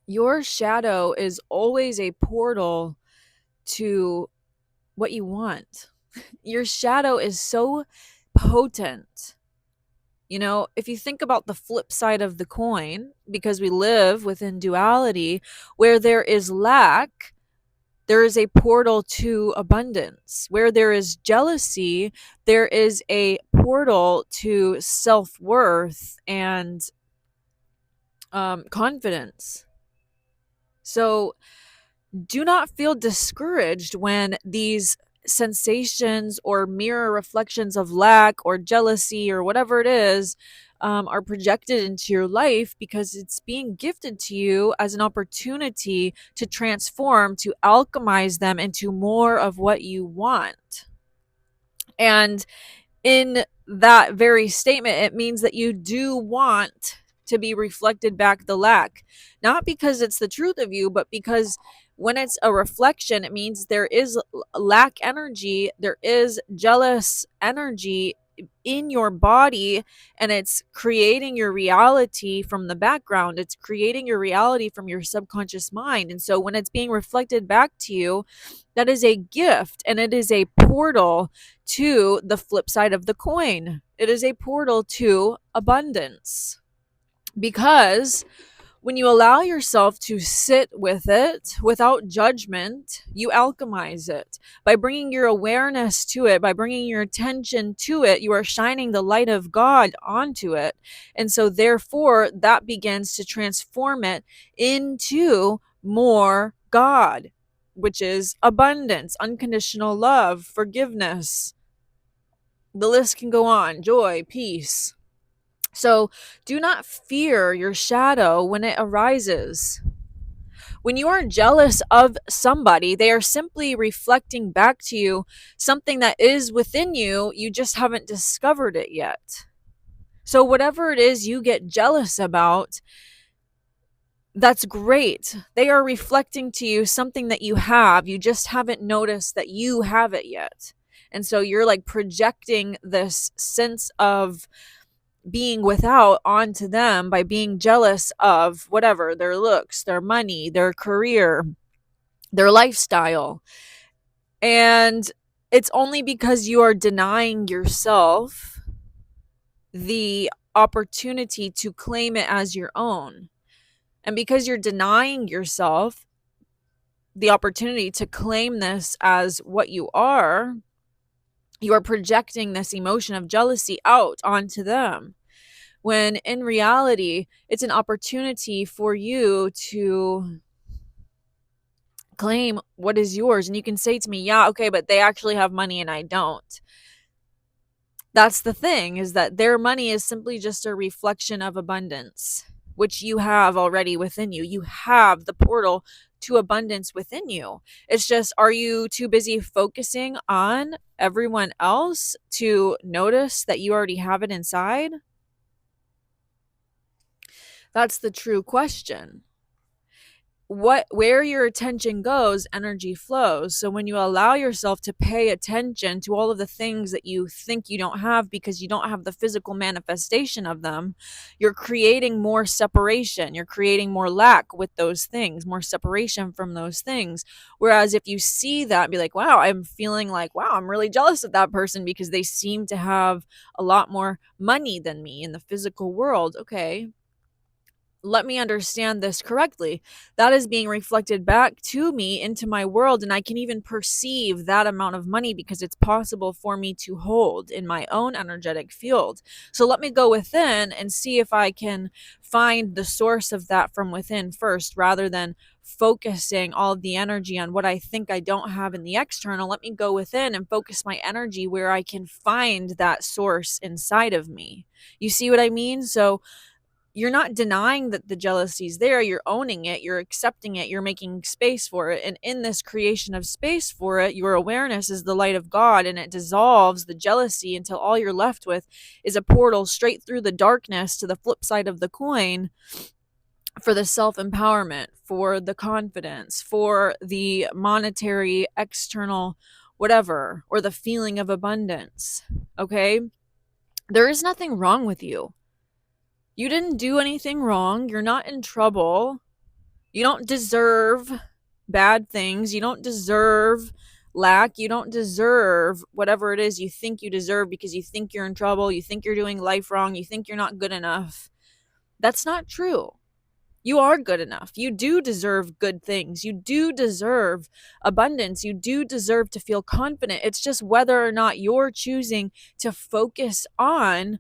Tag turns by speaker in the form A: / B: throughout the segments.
A: Your shadow is always a portal to what you want. Your shadow is so potent. If you think about the flip side of the coin, because we live within duality, where there is lack, there is a portal to abundance. Where there is jealousy, there is a portal to self worth and confidence. So do not feel discouraged when these sensations or mirror reflections of lack or jealousy or whatever it is are projected into your life, because it's being gifted to you as an opportunity to transform, to alchemize them into more of what you want. And in that very statement, it means that you do want to be reflected back the lack, not because it's the truth of you, but because when it's a reflection, it means there is lack energy, there is jealous energy in your body, and it's creating your reality from the background. It's creating your reality from your subconscious mind. And so when it's being reflected back to you, that is a gift, and it is a portal to the flip side of the coin. It is a portal to abundance, because when you allow yourself to sit with it without judgment, you alchemize it. By bringing your awareness to it, by bringing your attention to it, you are shining the light of God onto it. And so, therefore, that begins to transform it into more God, which is abundance, unconditional love, forgiveness. The list can go on, joy, peace. So do not fear your shadow when it arises. When you are jealous of somebody, they are simply reflecting back to you something that is within you. You just haven't discovered it yet. So, whatever it is you get jealous about, that's great. They are reflecting to you something that you have. You just haven't noticed that you have it yet. And so you're like projecting this sense of being without onto them by being jealous of whatever, their looks, their money, their career, their lifestyle. And it's only because you are denying yourself the opportunity to claim it as your own. And because you're denying yourself the opportunity to claim this as what you are projecting this emotion of jealousy out onto them, when in reality, it's an opportunity for you to claim what is yours. And you can say to me, yeah, okay, but they actually have money and I don't. That's the thing, is that their money is simply just a reflection of abundance, which you have already within you. You have the portal to abundance within you. It's just, are you too busy focusing on everyone else to notice that you already have it inside? That's the true question. Where your attention goes, energy flows. So when you allow yourself to pay attention to all of the things that you think you don't have because you don't have the physical manifestation of them, you're creating more separation. You're creating more lack with those things, more separation from those things. Whereas if you see that and be like, wow, I'm feeling like, wow, I'm really jealous of that person because they seem to have a lot more money than me in the physical world. Okay, let me understand this correctly. That is being reflected back to me into my world, and I can even perceive that amount of money because it's possible for me to hold in my own energetic field. So let me go within and see if I can find the source of that from within first, rather than focusing all of the energy on what I think I don't have in the external. Let me go within and focus my energy where I can find that source inside of me. You see what I mean? So you're not denying that the jealousy is there. You're owning it. You're accepting it. You're making space for it. And in this creation of space for it, your awareness is the light of God, and it dissolves the jealousy until all you're left with is a portal straight through the darkness to the flip side of the coin, for the self-empowerment, for the confidence, for the monetary external whatever, or the feeling of abundance. Okay? There is nothing wrong with you. You didn't do anything wrong. You're not in trouble. You don't deserve bad things. You don't deserve lack. You don't deserve whatever it is you think you deserve because you think you're in trouble. You think you're doing life wrong. You think you're not good enough. That's not true. You are good enough. You do deserve good things. You do deserve abundance. You do deserve to feel confident. It's just whether or not you're choosing to focus on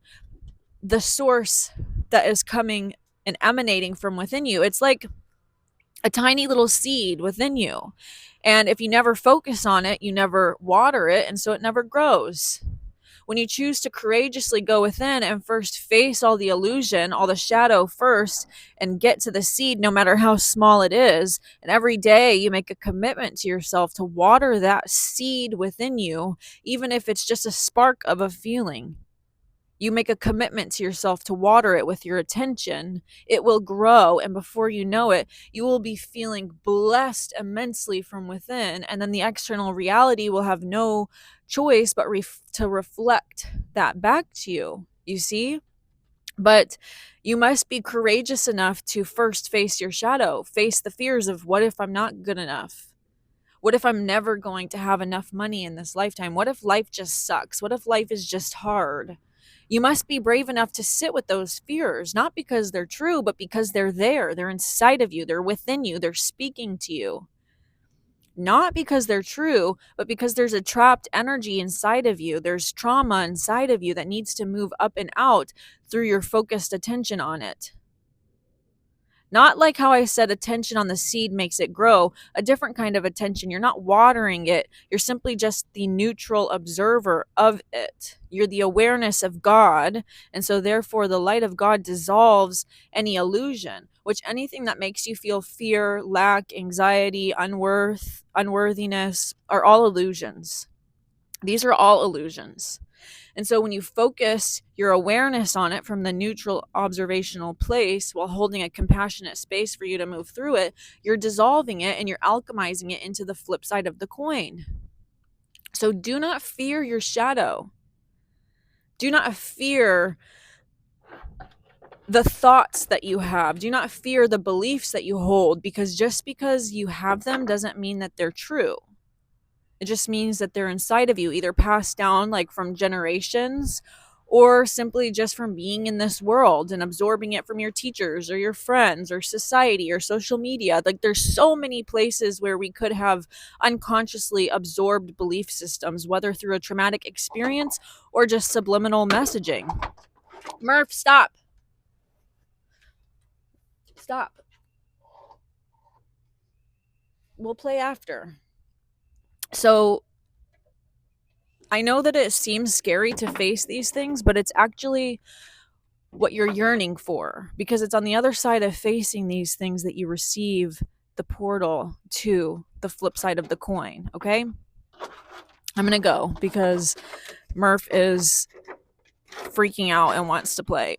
A: the source that is coming and emanating from within you. It's like a tiny little seed within you. And if you never focus on it, you never water it, and so it never grows. When you choose to courageously go within and first face all the illusion, all the shadow first, and get to the seed, no matter how small it is, and every day you make a commitment to yourself to water that seed within you, even if it's just a spark of a feeling. You make a commitment to yourself to water it with your attention, it will grow. And before you know it, you will be feeling blessed immensely from within. And then the external reality will have no choice but to reflect that back to you. You see? But you must be courageous enough to first face your shadow, face the fears of what if I'm not good enough? What if I'm never going to have enough money in this lifetime? What if life just sucks? What if life is just hard? You must be brave enough to sit with those fears, not because they're true, but because they're there. They're inside of you. They're within you. They're speaking to you. Not because they're true, but because there's a trapped energy inside of you. There's trauma inside of you that needs to move up and out through your focused attention on it. Not like how I said attention on the seed makes it grow, a different kind of attention. You're not watering it. You're simply just the neutral observer of it. You're the awareness of God. And so, therefore, the light of God dissolves any illusion, which anything that makes you feel fear, lack, anxiety, unworthiness are all illusions. These are all illusions. And so when you focus your awareness on it from the neutral observational place while holding a compassionate space for you to move through it, you're dissolving it and you're alchemizing it into the flip side of the coin. So do not fear your shadow. Do not fear the thoughts that you have. Do not fear the beliefs that you hold, because just because you have them doesn't mean that they're true. It just means that they're inside of you, either passed down like from generations or simply just from being in this world and absorbing it from your teachers or your friends or society or social media. Like there's so many places where we could have unconsciously absorbed belief systems, whether through a traumatic experience or just subliminal messaging. Murph, stop. Stop. We'll play after. So I know that it seems scary to face these things, but it's actually what you're yearning for, because it's on the other side of facing these things that you receive the portal to the flip side of the coin. Okay, I'm gonna go because Murph is freaking out and wants to play.